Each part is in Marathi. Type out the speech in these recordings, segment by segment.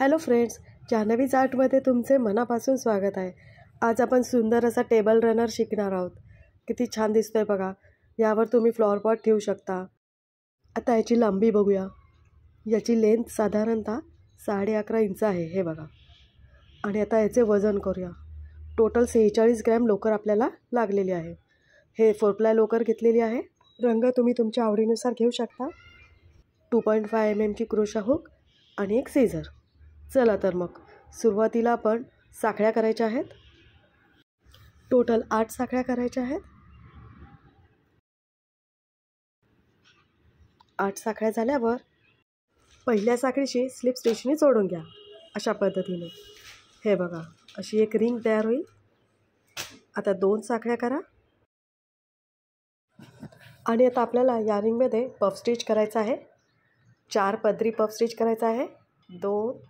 हॅलो फ्रेंड्स, जान्हवीज आर्टमध्ये तुमचे मनापासून स्वागत आहे। आज आपण सुंदर असा टेबल रनर शिकणार आहोत। किती छान दिसतोय बघा। यावर तुम्ही फ्लॉवर पॉट ठेवू शकता। आता याची लांबी बघूया। याची लेंथ साधारणतः 11.5 इंच आहे, हे बघा। आणि आता याचे वजन करूया। टोटल 46 ग्रॅम लोकर आपल्याला लागलेली आहे। हे 4प्लाय लोकर घेतलेली आहे। रंग तुम्ही तुमच्या आवडीनुसार घेऊ शकता। 2.5 mm ची क्रोशा हुक आणि एक सीझर। चला तर मग सुरुवातीला आपण साखळ्या करायच्या आहेत। टोटल 8 साखळ्या करायच्या आहेत। 8 साखळ्या झाल्यावर पहिल्या साखळीशी स्लिप स्टिचने जोडून घ्या। अशा पद्धतीने हे बघा, अशी एक रिंग तयार होईल। आता 2 साखळ्या करा आणि आता आपल्याला या रिंगमध्ये पफ स्टिच करायचं आहे। 4 पदरी पफ स्टिच करायचा आहे। 2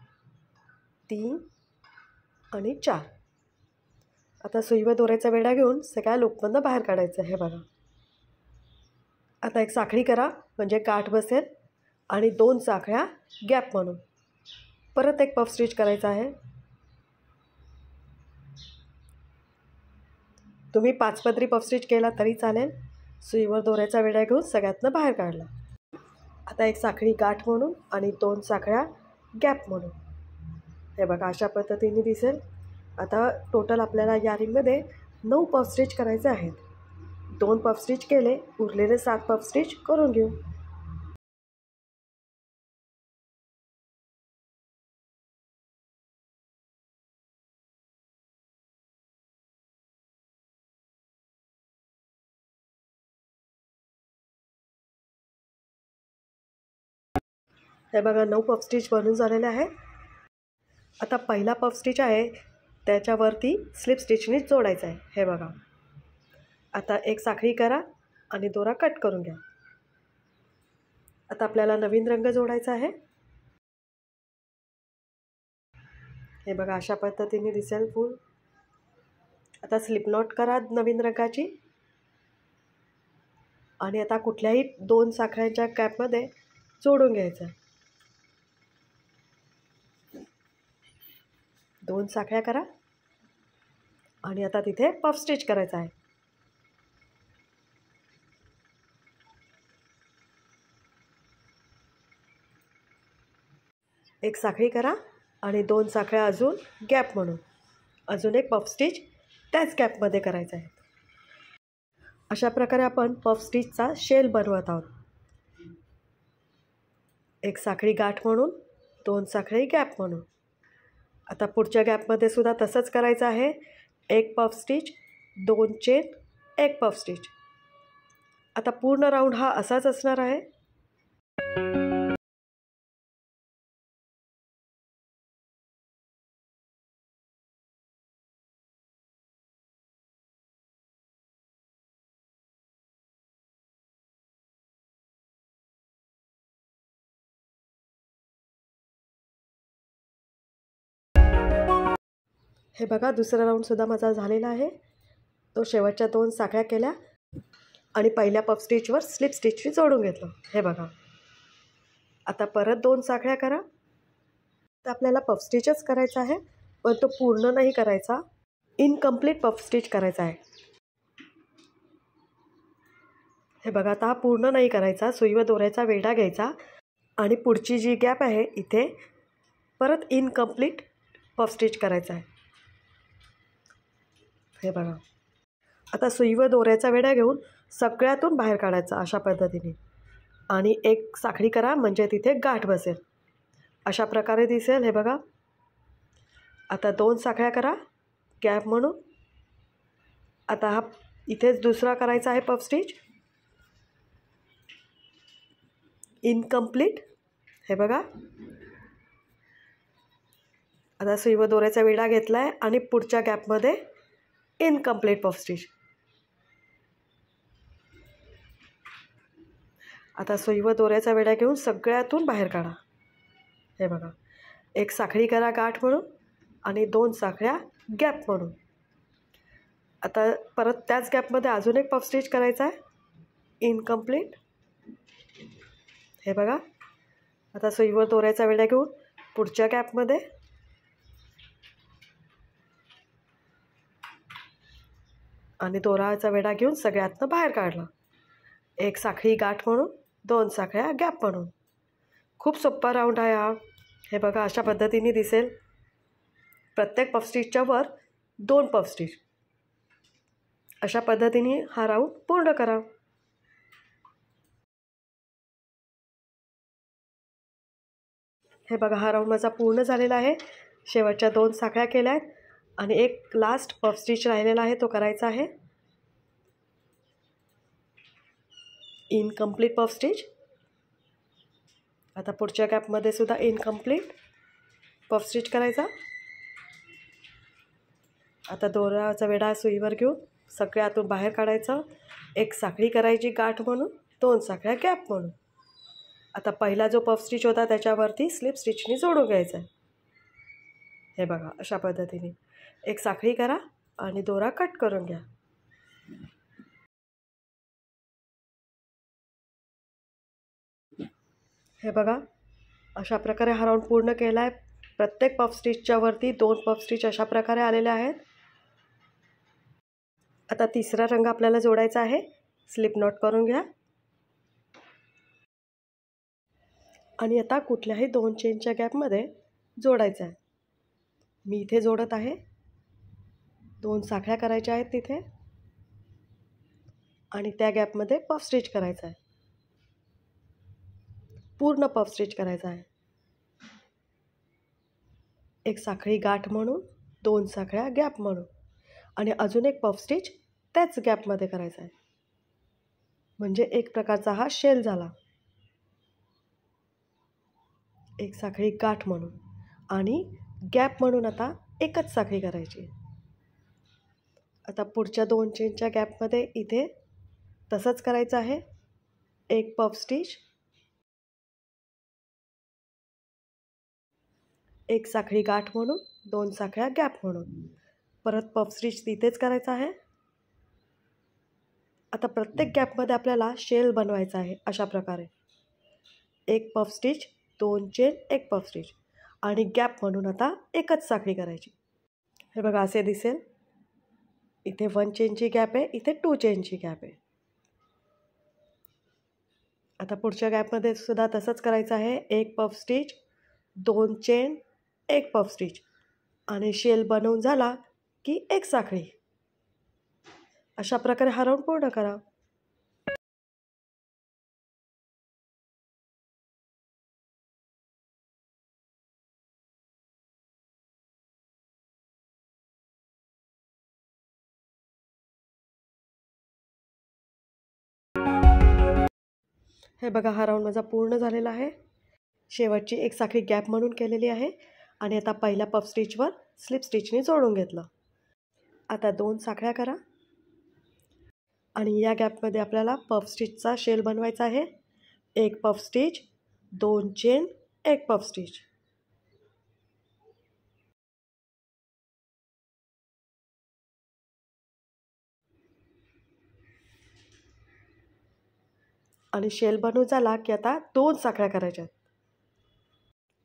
3 आणि 4। आता सुई व दोऱ्याचा वेढा घेऊन सगळ्या लूपमधनं बाहेर काढायचं आहे, बघा। आता एक साखळी करा म्हणजे गाठ बसेल आणि 2 साखळ्या गॅप म्हणून परत एक पफ स्टिच करायचा आहे। तुम्ही 5 पदरी पफ स्टिच केला तरी चालेल। सुईवर दोऱ्याचा वेढा घेऊन सगळ्यातनं बाहेर काढला। आता एक साखळी गाठ म्हणून आणि 2 साखळ्या गॅप म्हणून, हे बघा, अशा पद्धतीने दिसेल। आता टोटल आपल्याला या रिंगमध्ये 9 पफ स्टिच करायचे आहेत। 2 पफ स्टिच केले, उरलेले 7 पफ स्टिच करून घेऊ। हे बघा, 9 पफ स्टिच बनून झालेले आहे। आता पहिला पफ स्टिच आहे त्याच्यावरती स्लिप स्टिचने जोडायचं आहे, हे बघा। आता एक साखळी करा आणि दोरा कट करून घ्या। आता आपल्याला नवीन रंग जोडायचा आहे। हे बघा, अशा पद्धतीने दिसेल फूल। आता स्लिप नॉट करा नवीन रंगाची आणि आता कुठल्याही 2 साखळ्यांच्या कॅपमध्ये जोडून घ्यायचं। 2 साखळ्या करा आणि आता तिथे पफ स्टिच करायचा आहे। एक साखळी करा आणि 2 साखळ्या अजून गॅप म्हणून अजून एक पफ स्टिच त्याच गॅपमध्ये करायचा आहे। अशा प्रकारे आपण पफ स्टिचचा शेल बनवत आहोत। एक साखळी गाठ म्हणून 2 साखळी गॅप म्हणून। आता पुढच्या गॅपमध्ये सुद्धा तसंच करायचं आहे। एक पफ स्टिच, 2 चेन, एक पफ स्टिच। आता पूर्ण राऊंड हा असाच असणार आहे। हे बघा, दुसरा राऊंडसुद्धा माझा झालेला आहे। तो शेवटच्या 2 साखळ्या केल्या आणि पहिल्या पफ स्टिचवर स्लिप स्टिचने जोडून घेतलं, हे बघा। आता परत 2 साखळ्या करा। तर आपल्याला पफ स्टिचच करायचा आहे, पण तो पूर्ण नाही करायचा, इनकम्प्लीट पफ स्टिच करायचा आहे। हे बघा, आता हा पूर्ण नाही करायचा। सुई व दोऱ्याचा वेढा घ्यायचा आणि पुढची जी गॅप आहे इथे परत इनकम्प्लीट पफ स्टिच करायचा आहे, हे बघा। आता सुई व दोऱ्याचा वेढा घेऊन सगळ्यातून बाहेर काढायचा अशा पद्धतीने आणि एक साखळी करा म्हणजे तिथे गाठ बसेल। अशा प्रकारे दिसेल, हे बघा। आता 2 साखळ्या करा गॅप म्हणून। आता हा इथेच दुसरा करायचा आहे पफ स्टिच, इनकम्प्लीट, हे बघा। आता सुई व दोऱ्याचा वेढा घेतला आहे आणि पुढच्या गॅपमध्ये इनकम्प्लीट पफ स्टिच। आता सुई व दोऱ्याचा वेढा घेऊन सगळ्यातून बाहेर काढा, हे बघा। एक साखळी करा गाठ म्हणून आणि 2 साखळ्या गॅप म्हणून। आता परत त्याच गॅपमध्ये अजून एक पफ स्टिच करायचा आहे, इनकम्प्लीट, हे बघा। आता सुई व दोऱ्याचा वेढा घेऊन पुढच्या गॅपमध्ये आणि दोराचा वेढा घेऊन सगळ्यातनं बाहेर काढला. एक साखळी गाठ म्हणून, 2 साखळ्या गॅप म्हणून. खूप सोपा राऊंड आहे हा. हे बघा अशा पद्धतीने दिसेल. प्रत्येक पफ स्टिचच्या वर 2 पफ स्टिच. अशा पद्धतीने हा राऊंड पूर्ण करा. हे बघा हा राऊंड माझा पूर्ण झालेला आहे. शेवटच्या 2 साखळ्या केल्या आहेत आणि एक लास्ट पफ स्टिच राहिलेला आहे, तो करायचा आहे. Incomplete puff stitch. आता पुढच्या गॅपमध्ये सुद्धा इनकम्प्लीट पफ स्टिच करायचा. आता दोऱ्याचा वेढा सुईवर घेऊन सगळ्यातून बाहेर काढायचं. एक साखळी करायची गाठ म्हणून, 2 साखळ्या गॅप म्हणून. आता पहिला जो पफ स्टिच होता त्याच्यावरती स्लिप स्टिचनी जोडून घ्यायचं आहे. हे बघा अशा पद्धतीने एक साखळी करा आणि दोरा कट करून घ्या. हे बघा अशा प्रकारे हा राऊंड पूर्ण केला आहे. प्रत्येक पफ स्टिचच्या वरती 2 पफ स्टिच अशा प्रकारे आलेले आहेत. आता तिसरा रंग आपल्याला जोडायचा आहे. स्लिप नॉट करून घ्या आणि आता कुठल्याही 2 चेनच्या गॅपमध्ये जोडायचं आहे. मी इथे जोडत आहे. 2 साखळ्या करायच्या आहेत तिथे आणि त्या गॅपमध्ये पफ स्टिच करायचा आहे. पूर्ण पफ स्टिच करायचा आहे. एक साखळी गाठ म्हणून, 2 साखळ्या गॅप म्हणून आणि अजून एक पफ स्टिच त्याच गॅपमध्ये करायचा आहे. म्हणजे एक प्रकारचा हा शेल झाला. एक साखळी गाठ म्हणून आणि गॅप म्हणून आता एकच साखळी करायची. आता पुढच्या 2 चेनच्या गॅपमध्ये इथे तसंच करायचं आहे. एक पफ स्टिच, एक साखळी गाठ म्हणून, 2 साखळ्या गॅप म्हणून. परत पफ स्टिच तिथेच करायचं आहे. आता प्रत्येक गॅपमध्ये आपल्याला शेल बनवायचा आहे. अशा प्रकारे एक पफ स्टिच, 2 चेन, एक पफ स्टिच आणि गॅप म्हणून आता एकच साखळी करायची. हे बघा असे दिसेल. इथे 1 चेनची गॅप आहे, इथे 2 चेनची गॅप आहे. आता पुढच्या गॅपमध्ये सुद्धा तसंच करायचं आहे. एक पफ स्टिच, 2 चेन, एक पफ स्टिच आणि शेल बनवून झाला की एक साखळी. अशा प्रकारे हा राऊंड पूर्ण करा. हे बघा हा राऊंड माझा पूर्ण झालेला आहे. शेवटची एक साखळी गॅप म्हणून केलेली आहे आणि आता पहिल्या पफ स्टिचवर स्लिप स्टिचने जोडून घेतलं. आता 2 साखळ्या करा आणि या गॅपमध्ये आपल्याला पफ स्टिचचा शेल बनवायचा आहे. एक पफ स्टिच, 2 चेन, एक पफ स्टिच आणि शेल बनवून झाला की आता 2 साखळ्या करायच्या.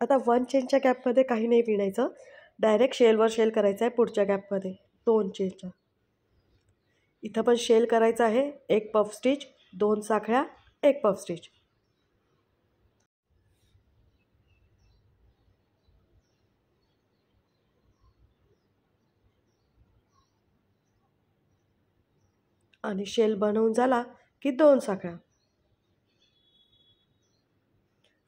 आता 1 चेनच्या गॅपमध्ये काही नाही विणायचं. डायरेक्ट शेलवर शेल करायचं आहे. पुढच्या गॅपमध्ये 2 चेनच्या इथं पण शेल करायचं आहे. एक पफ स्टिच, 2 साखळ्या, एक पफ स्टिच आणि शेल बनवून झाला की 2 साखळ्या.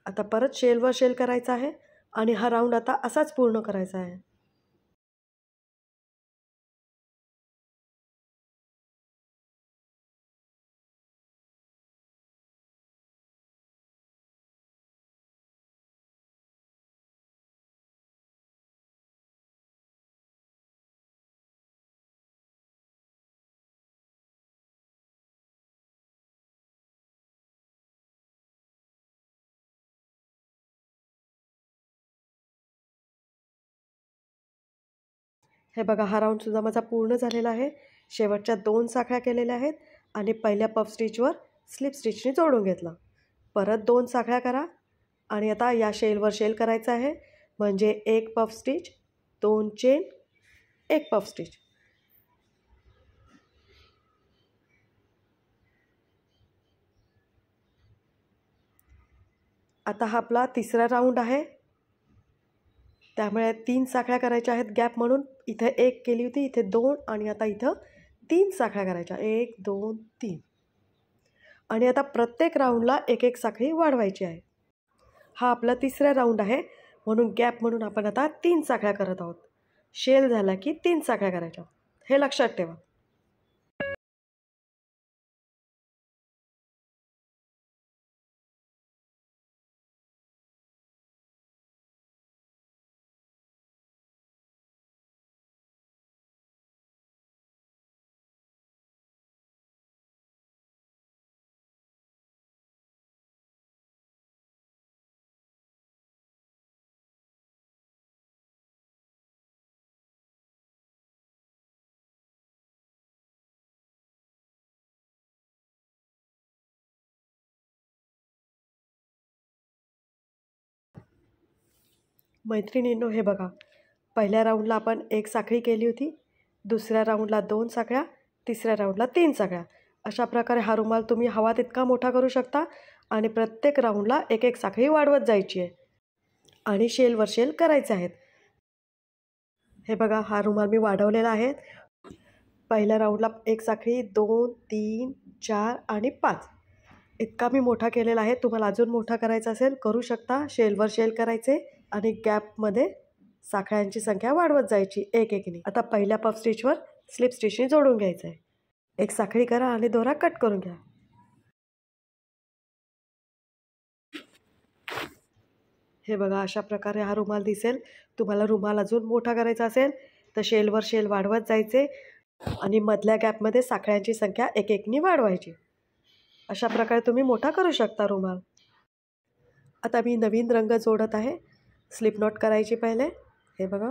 आता परत शेलवर शेल करायचा आहे आणि हा राऊंड आता असाच पूर्ण करायचा आहे. हे बघा हा राऊंडसुद्धा माझा पूर्ण झालेला आहे. शेवटच्या 2 साखळ्या केलेल्या आहेत आणि पहिल्या पफ स्टिचवर स्लिप स्टिचने जोडून घेतलं. परत 2 साखळ्या करा आणि आता या शेलवर शेल करायचा आहे. म्हणजे एक पफ स्टिच, 2 चेन, एक पफ स्टिच. आता हा आपला तिसरा राऊंड आहे, त्यामुळे 3 साखळ्या करायच्या आहेत गॅप म्हणून. इथे 1 केली होती, इथे 2 आणि आता इथं 3 साखळ्या करायच्या. 1 2 3. आणि आता प्रत्येक राऊंडला एक एक साखळी वाढवायची आहे. हा आपला तिसरा राऊंड आहे, म्हणून गॅप म्हणून आपण आता 3 साखळ्या करत आहोत. शेल झाला की 3 साखळ्या करायच्या, हे लक्षात ठेवा. मैत्रिणींनो, हे बघा, पहिल्या राऊंडला आपण 1 साखळी केली होती, दुसऱ्या राऊंडला 2 साखळ्या, तिसऱ्या राऊंडला 3 साखळ्या. अशा प्रकारे हा रुमाल तुम्ही हवा तितका मोठा करू शकता आणि प्रत्येक राऊंडला एक एक साखळी वाढवत जायची आहे आणि शेलवर शेल करायचे आहेत. हे बघा, हा रुमाल मी वाढवलेला आहे. पहिल्या राऊंडला 1 साखळी, 2 3 4 आणि 5 इतका मी मोठा केलेला आहे. तुम्हाला अजून मोठा करायचा असेल करू शकता. शेलवर शेल करायचे आणि गॅपमध्ये साखळ्यांची संख्या वाढवत जायची एक एकने. आता पहिल्या पफ स्टिचवर स्लिप स्टिचने जोडून घ्यायचं आहे. 1 साखळी करा आणि दोरा कट करून घ्या. हे बघा, अशा प्रकारे हा रुमाल दिसेल. तुम्हाला रुमाल अजून मोठा करायचा असेल तर शेलवर शेल वाढवत जायचे आणि मधल्या गॅपमध्ये साखळ्यांची संख्या एक एकने वाढवायची. अशा प्रकारे तुम्ही मोठा करू शकता रुमाल. आता मी नवीन रंग जोडत आहे. स्लिप नॉट करायची पहिले, हे बघा.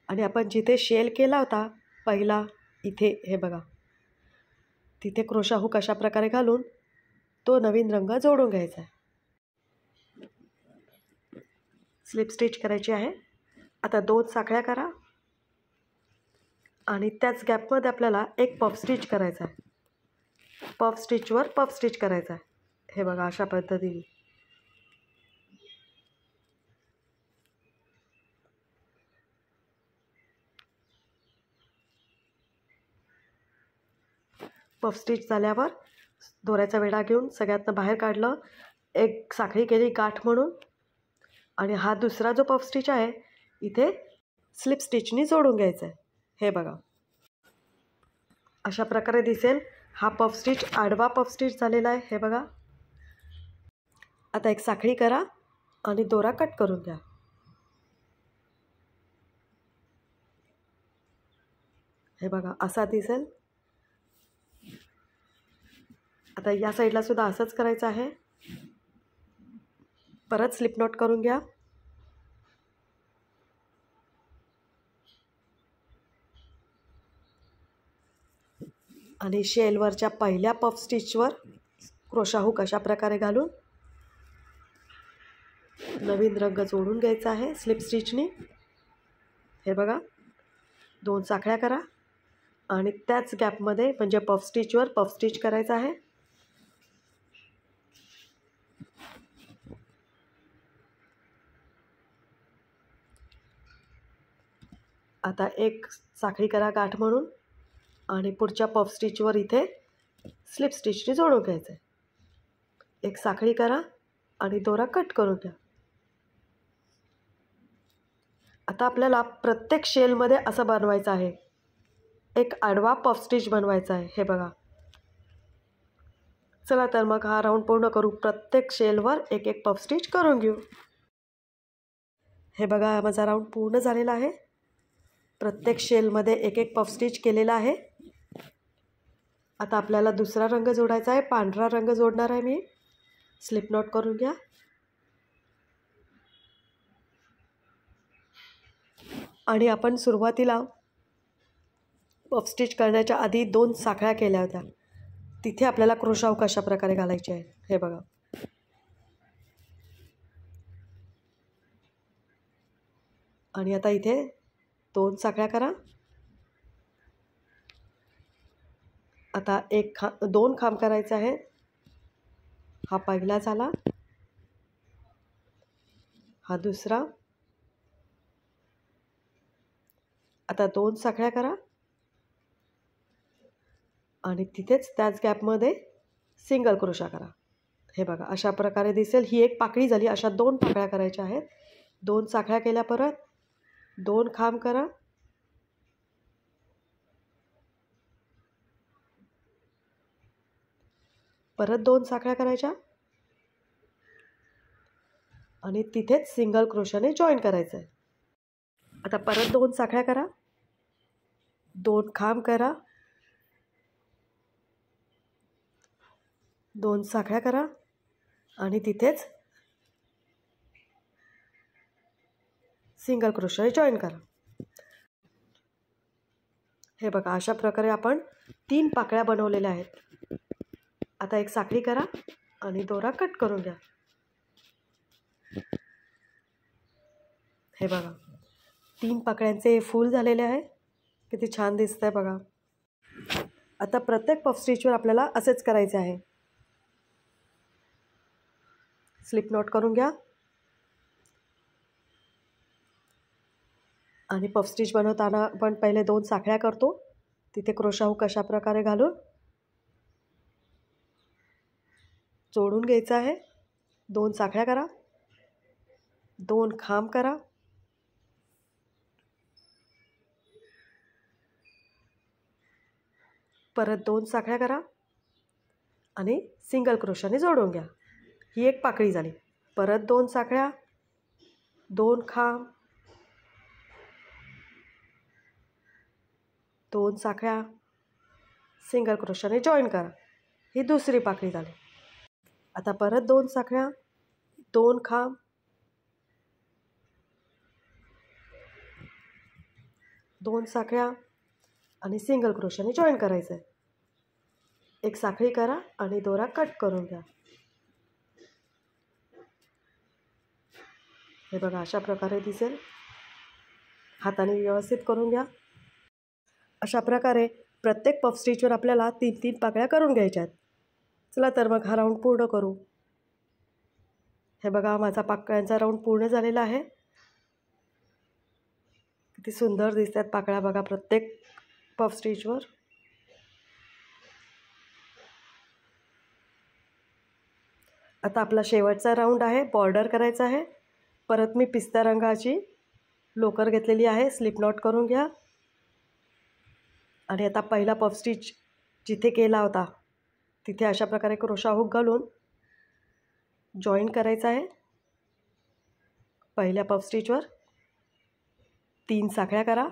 आणि आपण जिथे शेल केला होता पहिला, इथे हे बघा, तिथे क्रोशा हुक अशा प्रकारे घालून तो नवीन रंग जोडून घ्यायचा आहे. स्लिप स्टिच करायची आहे. आता 2 साखळ्या करा आणि त्याच गॅपमध्ये आपल्याला एक पफ स्टिच करायचा आहे. पफ स्टिचवर पफ स्टिच करायचा आहे. हे बघा, अशा पद्धतीने. पफ स्टिच झाल्यावर दोऱ्याचा वेढा घेऊन सगळ्यातनं बाहेर काढलं, 1 साखळी केली गाठ म्हणून आणि हा दुसरा जो पफ स्टिच आहे इथे स्लिप स्टिचनी जोडून घ्यायचा आहे. हे बघा, अशा प्रकारे दिसेल. हा पफ स्टिच आडवा पफ स्टिच झालेला आहे. हे बघा. आता 1 साखळी करा आणि दोरा कट करून घ्या. हे बघा, असा दिसेल. आता या साईडला सुद्धा असंच करायचं आहे. परत स्लिप नॉट करून घ्या. आणि शेलवरच्या पहिल्या पफ स्टिचवर क्रोशा हुक अशा प्रकारे घालून नवीन रंग जोडून घ्यायचा आहे स्लिप स्टिचनी. हे बघा, 2 साखळ्या करा आणि त्याच गॅपमध्ये म्हणजे पफ स्टिचवर पफ स्टिच करायचं आहे. आता 1 साखळी करा गाठ म्हणून आणि पुढच्या पफ स्टिचवर इथे स्लिप स्टिचने जोडून घ्यायचं आहे. 1 साखळी करा आणि दोरा कट करून घ्या. आता आपल्याला प्रत्येक शेलमध्ये असं बनवायचं आहे. एक आडवा पफ स्टिच बनवायचा आहे. हे बघा. चला तर मग हा राऊंड पूर्ण करू. प्रत्येक शेलवर एक एक पफ स्टिच करून घेऊ. हे बघा, माझा राऊंड पूर्ण झालेला आहे. प्रत्येक शेलमध्ये एक एक पफ स्टिच केलेला आहे. आता आपल्याला दुसरा रंग जोडायचा आहे. पांढरा रंग जोडणार आहे मी. स्लिप नॉट करून घ्या. आणि आपण सुरुवातीला पफ स्टिच करण्याच्या आधी 2 साखळ्या केल्या होत्या, तिथे आपल्याला क्रोशा हुक अशा प्रकारे घालायचे आहे. हे बघा. आणि आता इथे 2 साखळ्या करा. आता 2 खांब करायचे आहेत. हा पहिला झाला, हा दुसरा. आता 2 साखळ्या करा आणि तिथेच त्याच गॅपमध्ये सिंगल क्रोशा करा. हे बघा अशा प्रकारे दिसेल. ही एक पाकळी झाली. अशा 2 पाकळ्या करायच्या आहेत. 2 साखळ्या केल्या, परत 2 खांब करा, परत 2 साखळ्या करायच्या आणि तिथेच सिंगल क्रोशाने जॉईन करायचं आहे. आता परत 2 साखळ्या करा, 2 खांब करा, 2 साखळ्या करा आणि तिथेच सिंगल क्रोशाने जॉईन करा. हे बघा अशा प्रकारे आपण 3 पाकळ्या बनवलेल्या आहेत. आता एक साखळी करा आणि दोरा कट करून घ्या. हे बघा 3 पाकळ्यांचे फूल झालेले आहे. किती छान दिसतंय बघा. आता प्रत्येक पफ स्टिचवर आपल्याला असेच करायचे आहे. स्लिप नॉट करून घ्या आणि पफ स्टिच बनवताना आपण पहिले 2 साखळ्या करतो. तिथे क्रोशा हुक अशा प्रकारे घालून जोडून घ्यायचं आहे. 2 साखळ्या करा, 2 खांब करा, परत 2 साखळ्या करा आणि सिंगल क्रोशाने जोडून घ्या. ही एक पाकळी झाली. परत 2 साखळ्या, 2 खांब, 2 साखळ्या, सिंगल क्रोशाने जॉईन करा. ही दुसरी पाकळी झाली. आता परत 2 साखळ्या, 2 खांब, 2 साखळ्या आणि सिंगल क्रोशाने जॉईन करायचं आहे. एक साखळी करा आणि दोरा कट करून घ्या. हे बघा अशा प्रकारे दिसेल. हाताने व्यवस्थित करून घ्या. अशा प्रकारे प्रत्येक पफ स्टिचवर आपल्याला 3-3 पाकळ्या करून घ्यायच्या आहेत. चला तर मग हा राऊंड पूर्ण करू. हे बघा माझा पाकळ्यांचा राऊंड पूर्ण झालेला आहे. किती सुंदर दिसतात पाकळ्या बघा प्रत्येक पफ स्टिचवर. आता आपला शेवटचा राऊंड आहे. बॉर्डर करायचा आहे. परत मी पिस्ता रंगाची लोकर घेतलेली आहे. स्लिप नॉट करून घ्या आणि आता पहिला पफ स्टिच जिथे केला होता तिथे अशा प्रकारे क्रोशा हुक घालून जॉईन करायचा आहे. पहिल्या पफ स्टिचवर 3 साखळ्या करा,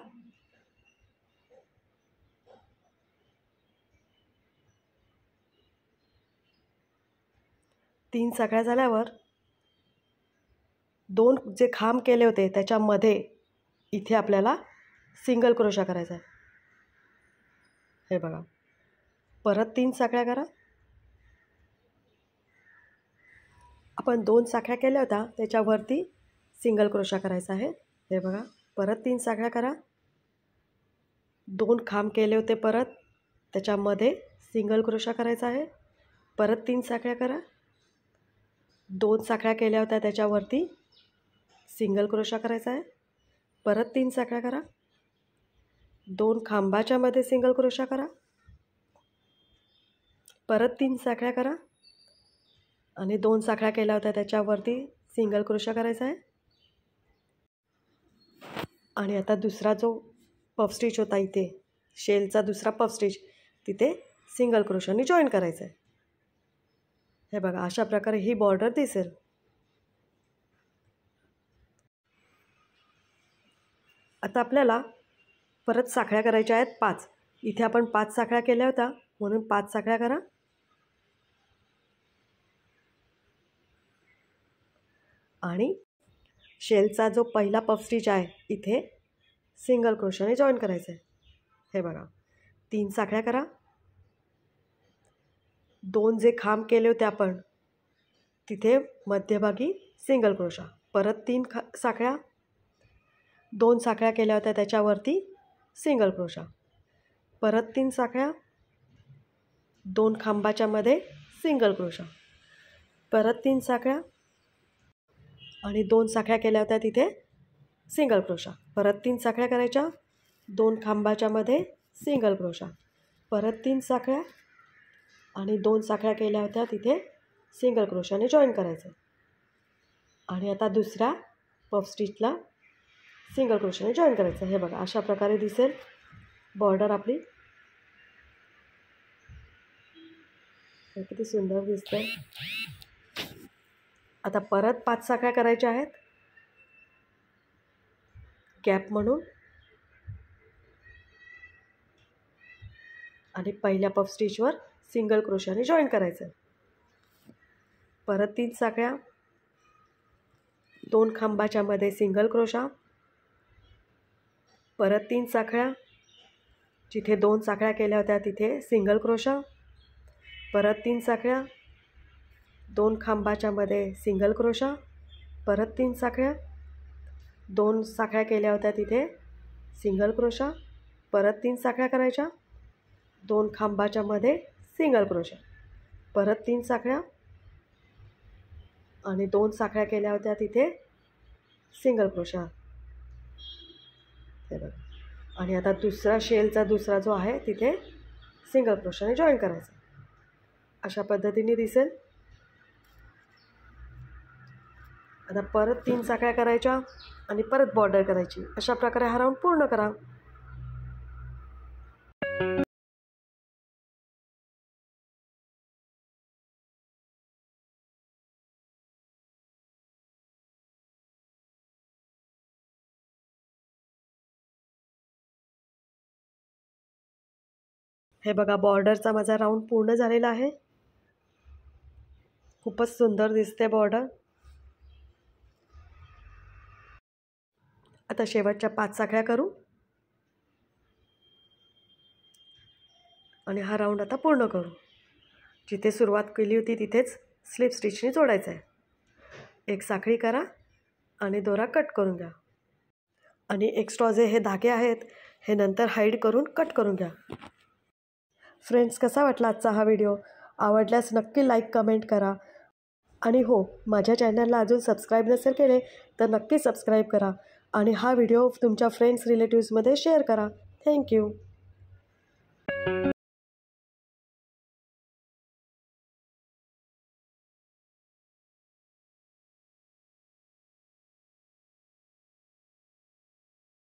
तीन साखळ्या झाल्यावर 2 जे खांब केले होते त्याच्यामध्ये इथे आपल्याला सिंगल क्रोशा करायचा आहे. हे बघा परत 3 साखळ्या करा. आपण 2 साखळ्या केल्या होत्या त्याच्यावरती सिंगल क्रोशा करायचा आहे. हे बघा परत 3 साखळ्या करा. 2 खांब केले होते परत त्याच्यामध्ये सिंगल क्रोशा करायचा आहे. परत 3 साखळ्या करा. 2 साखळ्या केल्या होत्या त्याच्यावरती सिंगल क्रोशा करायचा आहे. परत 3 साखळ्या करा. 2 खांबाच्या मध्ये सिंगल क्रोशा करा. परत 3 साखळ्या करा आणि 2 साखळ्या केल्या होत्या त्याच्यावरती सिंगल क्रोशा करायचा आहे. आणि आता दुसरा जो पफ स्टिच होता इथे शेलचा दुसरा पफ स्टिच तिथे सिंगल क्रोशाने जॉईन करायचं आहे. हे बघा अशा प्रकारे ही बॉर्डर दिसेल. आता आपल्याला परत साखळ्या करायच्या आहेत 5. इथे आपण 5 साखळ्या केल्या होत्या म्हणून 5 साखळ्या करा आणि शेलचा जो पहिला पफ स्टिच आहे इथे सिंगल क्रोशाने जॉईन करायचं आहे. हे बघा 3 साखळ्या करा. 2 जे खांब केले होते आपण तिथे मध्यभागी सिंगल क्रोशा. परत 3 साखळ्या. 2 साखळ्या केल्या होत्या त्याच्यावरती सिंगल क्रोशा, परत 3 साखळ्या, 2 खांबाच्या मध्ये सिंगल क्रोशा, परत 3 साखळ्या आणि 2 साखळ्या केल्या होत्या तिथे सिंगल क्रोशा, परत 3 साखळ्या करायच्या, 2 खांबाच्या मध्ये सिंगल क्रोशा, परत 3 साखळ्या आणि 2 साखळ्या केल्या होत्या तिथे सिंगल क्रोशाने जॉईन करायचं. आणि आता दुसऱ्या पफ स्टिचला सिंगल क्रोशाने जॉईन करायचं. हे बघा अशा प्रकारे दिसेल बॉर्डर आपली. किती सुंदर दिसतंय. आता परत 5 साखळ्या करायच्या आहेत गॅप म्हणून आणि पहिल्या पफ स्टिचवर सिंगल क्रोशाने जॉईन करायचं. परत 3 साखळ्या, 2 खांबाच्या मध्ये सिंगल क्रोशा, परत 3 साखळ्या, जिथे 2 साखळ्या केल्या होत्या तिथे सिंगल क्रोशा, परत 3 साखळ्या, 2 खांबाच्या मध्ये सिंगल क्रोशा, परत 3 साखळ्या, 2 साखळ्या केल्या होत्या तिथे सिंगल क्रोशा, परत 3 साखळ्या करायच्या, 2 खांबाच्या मध्ये सिंगल क्रोशा, परत 3 साखळ्या आणि 2 साखळ्या केल्या होत्या तिथे सिंगल क्रोशा. हे बघा. आणि आता दुसरा शेलचा दुसरा जो आहे तिथे सिंगल क्रोशाने जॉईन करायचा. अशा पद्धतीने दिसेल. आता परत 3 साखळ्या करायच्या आणि परत बॉर्डर करायची. अशा प्रकारे हा राऊंड पूर्ण करा. हे बघा बॉर्डरचा माझा राऊंड पूर्ण झालेला आहे. खूपच सुंदर दिसते बॉर्डर. आता शेवटच्या 5 साखळ्या करू आणि हा राऊंड आता पूर्ण करू. जिथे सुरुवात केली होती तिथेच स्लिप स्टिचने जोडायचं आहे. एक साखळी करा आणि दोरा कट करून घ्या. आणि एक्स्ट्रा जे हे धागे आहेत हे नंतर हाईड करून कट करून घ्या. फ्रेंड्स, कसा वाटला आजचा हा व्हिडिओ? आवडल्यास नक्की लाईक कमेंट करा. आणि हो, माझ्या चॅनलला अजून सबस्क्राईब नसेल केले तर नक्की सबस्क्राईब करा आणि हा व्हिडिओ तुमच्या फ्रेंड्स रिलेटिव्समध्ये शेअर करा. थँक्यू.